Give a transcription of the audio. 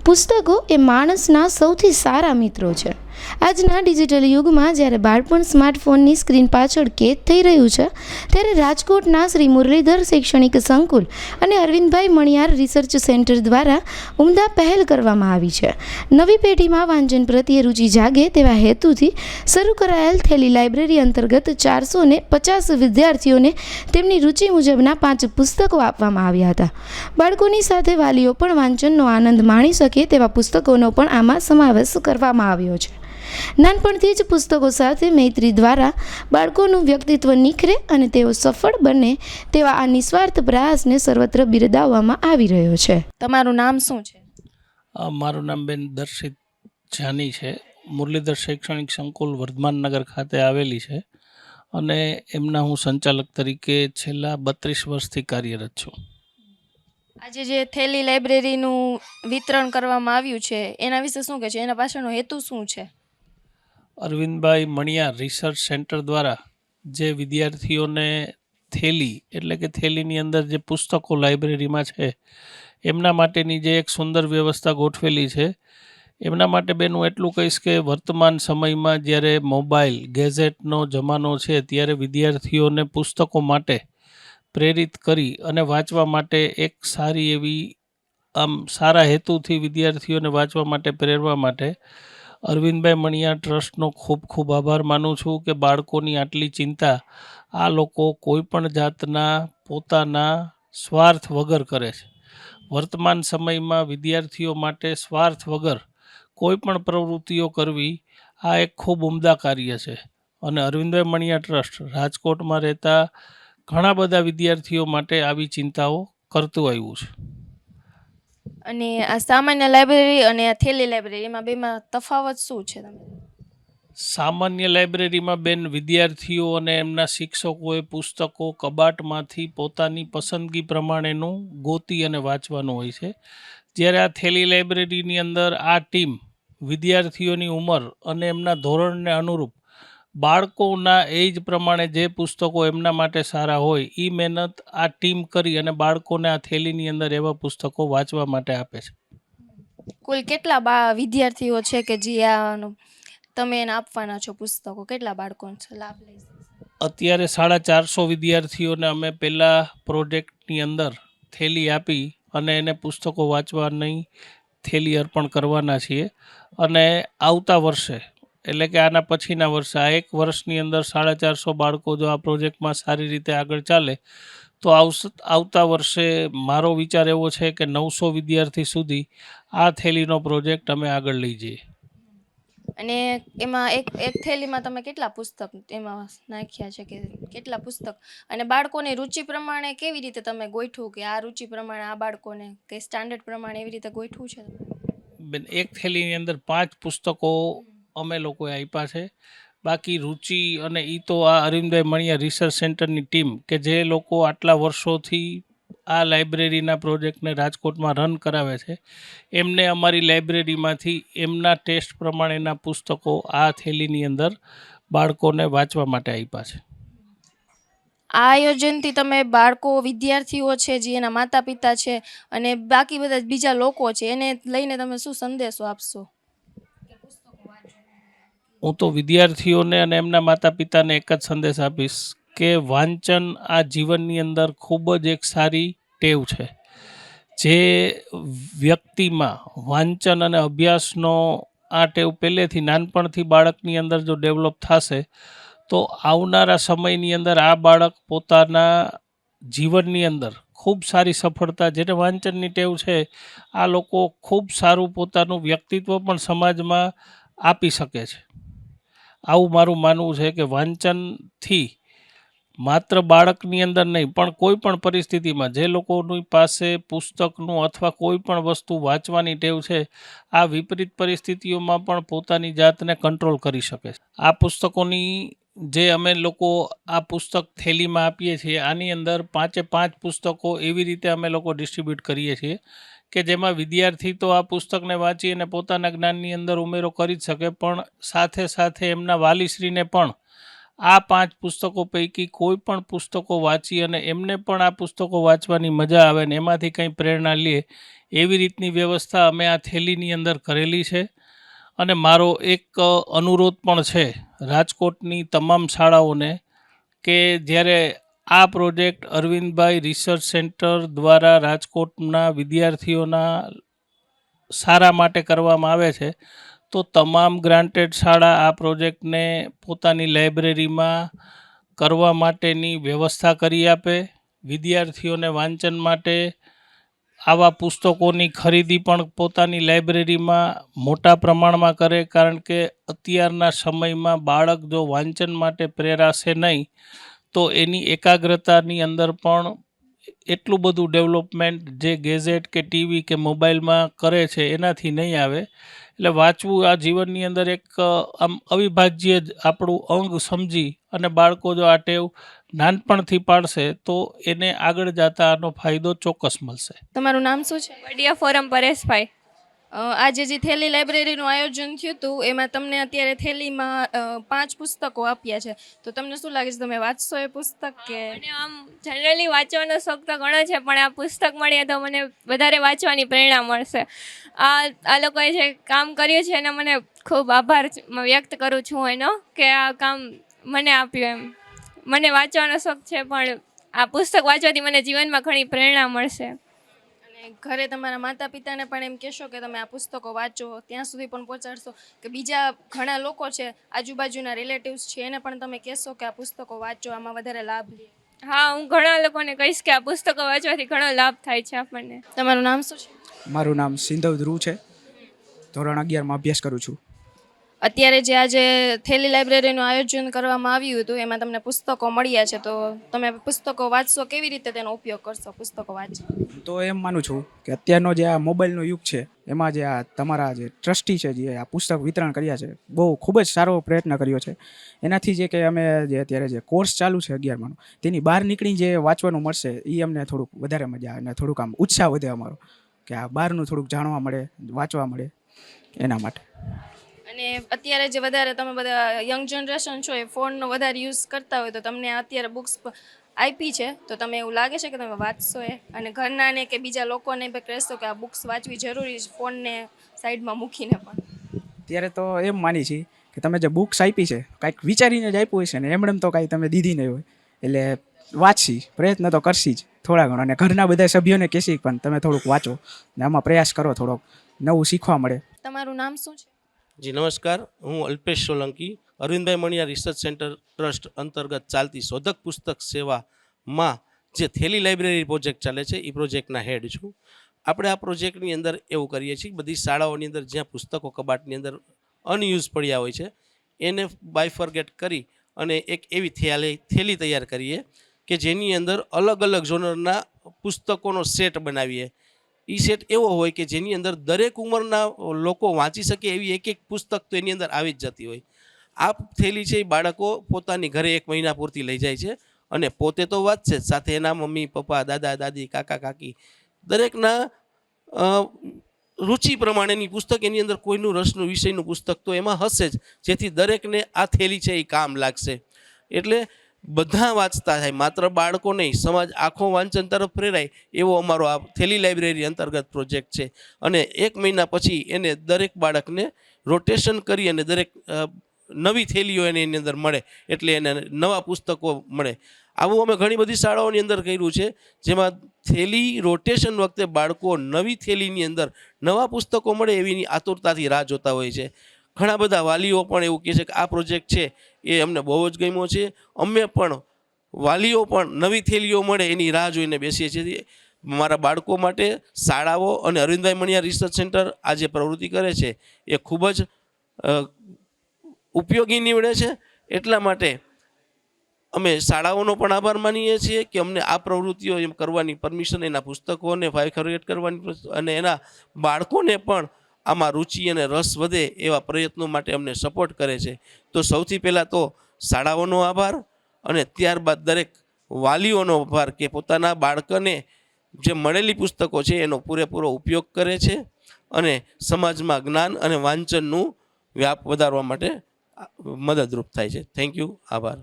પુસ્તકો એ માણસના સૌથી સારા મિત્રો છે. આજના ડિજિટલ યુગમાં જ્યારે બાળપણ સ્માર્ટફોનની સ્ક્રીન પાછળ કેદ થઈ રહ્યું છે, ત્યારે રાજકોટના શ્રી મુરલીધર શૈક્ષણિક સંકુલ અને અરવિંદભાઈ મણિયાર રિસર્ચ સેન્ટર દ્વારા ઉમદા પહેલ કરવામાં આવી છે. નવી પેઢીમાં વાંચન પ્રત્યે રુચિ જાગે તેવા હેતુથી શરૂ કરાયેલ થેલી લાઇબ્રેરી અંતર્ગત 450 વિદ્યાર્થીઓને તેમની રુચિ મુજબના 5 પુસ્તકો આપવામાં આવ્યા હતા. બાળકોની સાથે વાલીઓ પણ વાંચનનો આનંદ માણી શકે તેવા પુસ્તકોનો પણ આમાં સમાવેશ કરવામાં આવ્યો છે. નાનપણથી જ પુસ્તકો સાથે મૈત્રી દ્વારા બાળકોનું વ્યક્તિત્વ નિખરે અને તેઓ સફળ બને તેવા આ નિસ્વાર્થ પ્રયાસને સર્વત્ર બિરદાવવામાં આવી રહ્યો છે. તમારું નામ શું છે? મારું નામ બેન દર્શિત જાની છે. મુરલીધર શૈક્ષણિક સંકુલ વર્ધમાન નગર ખાતે આવેલી છે અને એમના હું સંચાલક તરીકે છેલ્લા 32 વર્ષથી કાર્યરત છું. આજે જે થેલી લાઇબ્રેરીનું વિતરણ કરવામાં આવ્યું છે એના વિશે શું કહે છે? એના પાછળનો હેતુ શું છે? અરવિંદભાઈ મણિયાર રિસર્ચ સેન્ટર દ્વારા જે વિદ્યાર્થીઓને થેલી એટલે કે થેલીની અંદર જે પુસ્તકો લાઇબ્રેરીમાં છે એમના માટેની જે એક સુંદર વ્યવસ્થા ગોઠવેલી છે, એમના માટે બેન હું એટલું કહીશ કે વર્તમાન સમયમાં જ્યારે મોબાઈલ ગેઝેટનો જમાનો છે ત્યારે વિદ્યાર્થીઓને પુસ્તકો માટે પ્રેરિત કરી અને વાંચવા માટે એક સારી એવી સારા હેતુથી વિદ્યાર્થીઓને વાંચવા માટે પ્રેરવા માટે અરવિંદભાઈ મણિયાર ટ્રસ્ટનો ખૂબ ખૂબ આભાર માનું છું કે બાળકોની આટલી ચિંતા આ લોકો કોઈપણ જાતના પોતાના સ્વાર્થ વગર કરે છે. વર્તમાન સમયમાં વિદ્યાર્થીઓ માટે સ્વાર્થ વગર કોઈપણ પ્રવૃત્તિઓ કરવી આ એક ખૂબ ઉમદા કાર્ય છે અને અરવિંદભાઈ મણિયાર ટ્રસ્ટ રાજકોટમાં રહેતા ઘણા બધા વિદ્યાર્થીઓ માટે આવી ચિંતાઓ કરતું આવ્યું છે. અને આ સામાન્ય લાઇબ્રેરી અને આ થેલી લાઇબ્રેરી એમાં બેમાં તફાવત શું છે? સામાન્ય લાઇબ્રેરીમાં બેન વિદ્યાર્થીઓ અને એમના શિક્ષકોએ પુસ્તકો કબાટમાંથી પોતાની પસંદગી પ્રમાણેનું ગોતી અને વાંચવાનું હોય છે. જ્યારે આ થેલી લાઇબ્રેરીની અંદર આ ટીમ વિદ્યાર્થીઓની ઉંમર અને એમના ધોરણને અનુરૂપ બાળકોના એજ પ્રમાણે જે પુસ્તકો એમના માટે સારા હોય એ મહેનત આ ટીમ કરી અને બાળકોને આ થેલીની અંદર એવા પુસ્તકો વાંચવા માટે આપે છે. કુલ કેટલા વિદ્યાર્થીઓ છે કે જે તમે એને આપવાના છો પુસ્તકો? કેટલા બાળકો લાભ લઈ શકશે? અત્યારે 450 વિદ્યાર્થીઓને અમે પહેલા પ્રોજેક્ટની અંદર થેલી આપી અને એને પુસ્તકો વાંચવાની થેલી અર્પણ કરવાના છીએ અને આવતા વર્ષે એટલે કે આના પછીના વર્ષે આ એક વર્ષની અંદર 450 બાળકો જો આ પ્રોજેક્ટમાં સારી રીતે આગળ ચાલે તો આવતા વર્ષે મારો વિચાર એવો છે કે 900 વિદ્યાર્થી સુધી આ થેલીનો પ્રોજેક્ટ અમે આગળ લઈ જઈએ. અને એમાં એક થેલીમાં તમે કેટલા પુસ્તક એમાં નાખ્યા છે કે કેટલા પુસ્તક? અને બાળકોની રુચિ પ્રમાણે કેવી રીતે તમે ગોઠવું કે આ રુચિ પ્રમાણે આ બાળકોને કે સ્ટાન્ડર્ડ પ્રમાણે એવી રીતે ગોઠવું છે? બેન એક થેલીની અંદર 5 પુસ્તકો અમે લોકોએ આપ્યા છે. બાકી રુચિ અને એ તો આ અરવિંદભાઈ મણિયાર રિસર્ચ સેન્ટરની ટીમ કે જે લોકો આટલા વર્ષોથી આ લાઇબ્રેરીના પ્રોજેક્ટને રાજકોટમાં રન કરાવે છે એમને અમારી લાઇબ્રેરીમાંથી એમના ટેસ્ટ પ્રમાણેના પુસ્તકો આ થેલીની અંદર બાળકોને વાંચવા માટે આપ્યા છે. આ આયોજનથી તમે બાળકો વિદ્યાર્થીઓ છે જે એના માતા પિતા છે અને બાકી બધા બીજા લોકો છે એને લઈને તમે શું સંદેશો આપશો? હું તો વિદ્યાર્થીઓને અને એમના માતા પિતાને એક જ સંદેશ આપીશ કે વાંચન આ જીવનની અંદર ખૂબ જ એક સારી ટેવ છે. જે વ્યક્તિમાં વાંચન અને અભ્યાસનો આ ટેવ પહેલેથી નાનપણથી બાળકની અંદર જો ડેવલપ થશે તો આવનારા સમયની અંદર આ બાળક પોતાના જીવનની અંદર ખૂબ સારી સફળતા, જેને વાંચનની ટેવ છે આ લોકો ખૂબ સારું પોતાનું વ્યક્તિત્વ પણ સમાજમાં આપી શકે છે. આવું મારું માનવું છે કે વાંચનથી માત્ર બાળકની અંદર નહીં પણ કોઈ પણ પરિસ્થિતિમાં જે લોકોની પાસે પુસ્તકનું અથવા કોઈ પણ વસ્તુ વાંચવાની ટેવ છે આ વિપરીત પરિસ્થિતિઓમાં પણ પોતાની જાતને કંટ્રોલ કરી શકે છે. આ પુસ્તકોની જે અમે લોકો આ પુસ્તક થેલીમાં આપીએ છીએ આની અંદર 5 પુસ્તકો એવી રીતે અમે લોકો ડિસ્ટ્રીબ્યુટ કરીએ છીએ કે જેમાં વિદ્યાર્થી તો આ પુસ્તકને વાંચી અને પોતાના જ્ઞાનની અંદર ઉમેરો કરી જ શકે, પણ સાથે સાથે એમના વાલીશ્રીને પણ આ 5 પુસ્તકો પૈકી કોઈ પણ પુસ્તકો વાંચી અને એમને પણ આ પુસ્તકો વાંચવાની મજા આવે ને એમાંથી કંઈ પ્રેરણા લે એવી રીતની વ્યવસ્થા અમે આ થેલીની અંદર કરેલી છે. અને મારો એક અનુરોધ પણ છે રાજકોટની તમામ શાળાઓને કે જ્યારે આ પ્રોજેક્ટ અરવિંદભાઈ રિસર્ચ સેન્ટર દ્વારા રાજકોટના વિદ્યાર્થીઓના સારા માટે કરવામાં આવે છે તો તમામ ગ્રાન્ટેડ શાળા આ પ્રોજેક્ટને પોતાની લાઇબ્રેરીમાં કરવા માટેની વ્યવસ્થા કરી આપે. વિદ્યાર્થીઓને વાંચન માટે આવા પુસ્તકોની ખરીદી પણ પોતાની લાઇબ્રેરીમાં મોટા પ્રમાણમાં કરે, કારણ કે અત્યારના સમયમાં બાળક જો વાંચન માટે પ્રેરાશે નહીં તો એની એકાગ્રતાની અંદર પણ એટલું બધું ડેવલપમેન્ટ જે ગેઝેટ કે ટીવી કે મોબાઈલમાં કરે છે એનાથી નહીં આવે. એટલે વાંચવું આ જીવનની અંદર એક આમ અવિભાજ્ય જ આપણું અંગ સમજી અને બાળકો જો આ ટેવ નાનપણથી પાડશે તો એને આગળ જતા આનો ફાયદો ચોક્કસ મળશે. તમારું નામ શું છે? વડિયા ફોરમ પરેશભાઈ. આજે જે થેલી લાઇબ્રેરીનું આયોજન થયું હતું એમાં તમને અત્યારે થેલીમાં 5 પુસ્તકો આપ્યા છે, તો તમને શું લાગે છે, તમે વાંચશો એ પુસ્તક કે? મને આમ જનરલી વાંચવાનો શોખ તો ઘણો છે, પણ આ પુસ્તક મળીએ તો મને વધારે વાંચવાની પ્રેરણા મળશે. આ લોકોએ જે કામ કર્યું છે એનો મને ખૂબ આભાર વ્યક્ત કરું છું એનો, કે આ કામ મને આપ્યું. એમ મને વાંચવાનો શોખ છે, પણ આ પુસ્તક વાંચવાથી મને જીવનમાં ઘણી પ્રેરણા મળશે. ઘરે તમારા માતા પિતાને પણ એમ કહેશો કે તમે આ પુસ્તકો વાંચો, ત્યાં સુધી પણ પહોંચાડશો કે બીજા ઘણા લોકો છે આજુબાજુના રિલેટિવ્સ છે એને પણ તમે કહેશો કે આ પુસ્તકો વાંચો, આમાં વધારે લાભ લે? હા, હું ઘણા લોકોને કહીશ કે આ પુસ્તકો વાંચવાથી ઘણો લાભ થાય છે આપણને. તમારું નામ શું છે? મારું નામ સિંધવ ધ્રુવ છે. ધોરણ 11માં અભ્યાસ કરું છું. અત્યારે જે આજે થેલી લાઇબ્રેરીનું આયોજન કરવામાં આવ્યું હતું એમાં તમને પુસ્તકો મળ્યા છે, તો તમે પુસ્તકો વાંચશો, કેવી રીતે તેનો ઉપયોગ કરશો પુસ્તકો વાંચી? તો એમ માનું છું કે અત્યારનો જે આ મોબાઈલનો યુગ છે એમાં જે આ તમારા જે ટ્રસ્ટી છે જે આ પુસ્તક વિતરણ કર્યા છે બહુ ખૂબ જ સારો પ્રયત્ન કર્યો છે. એનાથી જે કે અમે જે અત્યારે જે કોર્સ ચાલુ છે 11માનો તેની બહાર નીકળી જે વાંચવાનું મળશે એ અમને થોડુંક વધારે મજા આવે અને થોડુંક આમ ઉત્સાહ વધે અમારો કે આ બહારનું થોડુંક જાણવા મળે, વાંચવા મળે એના માટે. અને અત્યારે જે વધારે તમે બધા યંગ જનરેશન છો એ ફોનનો વધારે યુઝ કરતા હોય, તો તમને અત્યારે બુક્સ આપી છે તો તમે એવું લાગે છે કે તમે વાંચશો એ, અને ઘરનાને કે બીજા લોકોને પણ કહેશો કે આ બુક્સ વાંચવી જરૂરી છે ફોનને સાઈડમાં મૂકીને પણ? ત્યારે તો એમ માની છીએ કે તમે જે બુક્સ આપી છે કાંઈક વિચારીને જ આપ્યું હોય છે ને, એમણે તો કાંઈ તમે દીધી નહીં હોય, એટલે વાંચી પ્રયત્ન તો કરશી જ થોડા ઘણો, અને ઘરના બધા સભ્યોને કહેશી પણ તમે થોડુંક વાંચો ને આમાં પ્રયાસ કરો, થોડોક નવું શીખવા મળે. તમારું નામ શું છે? જી નમસ્કાર, હું Alpesh Solanki, Arvindbhai Maniyar research centre trust અંતર્ગત ચાલતી શોધક પુસ્તક સેવામાં જે થેલી લાઇબ્રેરી પ્રોજેક્ટ ચાલે છે એ પ્રોજેક્ટના હેડ છું. આપણે આ પ્રોજેક્ટની અંદર એવું કરીએ છીએ, બધી શાળાઓની અંદર જ્યાં પુસ્તકો કબાટની અંદર અનયુઝ પડ્યા હોય છે એને બાયફર્ગેટ કરી અને એક એવી થેલી તૈયાર કરીએ કે જેની અંદર અલગ અલગ ઝોનરના પુસ્તકોનો સેટ બનાવીએ. એ સેટ એવો હોય કે જેની અંદર દરેક ઉંમરના લોકો વાંચી શકે એવી એક એક પુસ્તક તો એની અંદર આવી જ જતી હોય. આ થેલી છે એ બાળકો પોતાની ઘરે 1 મહિના પૂરતી લઈ જાય છે અને પોતે તો વાંચશે જ, સાથે એના મમ્મી પપ્પા, દાદા દાદી, કાકા કાકી દરેકના રુચિ પ્રમાણેની પુસ્તક, એની અંદર કોઈનું રસનું વિષયનું પુસ્તક તો એમાં હશે જ, જેથી દરેકને આ થેલી છે એ કામ લાગશે. એટલે બધા વાંચતા થાય, માત્ર બાળકો નહીં, સમાજ આખો વાંચન તરફ પ્રેરાય એવો અમારો આ થેલી લાઇબ્રેરી અંતર્ગત પ્રોજેક્ટ છે. અને 1 મહિના પછી એને દરેક બાળકને રોટેશન કરી અને દરેક નવી થેલીઓ એને એની અંદર મળે, એટલે એને નવા પુસ્તકો મળે. આવું અમે ઘણી બધી શાળાઓની અંદર કર્યું છે, જેમાં થેલી રોટેશન વખતે બાળકો નવી થેલીની અંદર નવા પુસ્તકો મળે એવી આતુરતાથી રાહ જોતા હોય છે. ઘણા બધા વાલીઓ પણ એવું કહે છે કે આ પ્રોજેક્ટ છે એ અમને બહુ જ ગમ્યો છે, અમે પણ વાલીઓ પણ નવી થેલીઓ મળે એની રાહ જોઈને બેસીએ છીએ. મારા બાળકો માટે શાળાઓ અને અરવિંદભાઈ મણિયાર રિસર્ચ સેન્ટર આ જે પ્રવૃત્તિ કરે છે એ ખૂબ જ ઉપયોગી નીવડે છે. એટલા માટે અમે શાળાઓનો પણ આભાર માનીએ છીએ કે અમને આ પ્રવૃત્તિઓ એમ કરવાની પરમિશન, એના પુસ્તકોને બાયફર્ગેટ કરવાની અને એના બાળકોને પણ આમાં રુચિ અને રસ વધે એવા પ્રયત્નો માટે અમને સપોર્ટ કરે છે. તો સૌથી પહેલાં તો શાળાઓનો આભાર, અને ત્યારબાદ દરેક વાલીઓનો આભાર કે પોતાના બાળકને જે મળેલી પુસ્તકો છે એનો પૂરેપૂરો ઉપયોગ કરે છે અને સમાજમાં જ્ઞાન અને વાંચનનું વ્યાપ વધારવા માટે મદદરૂપ થાય છે. થેન્ક યુ, આભાર.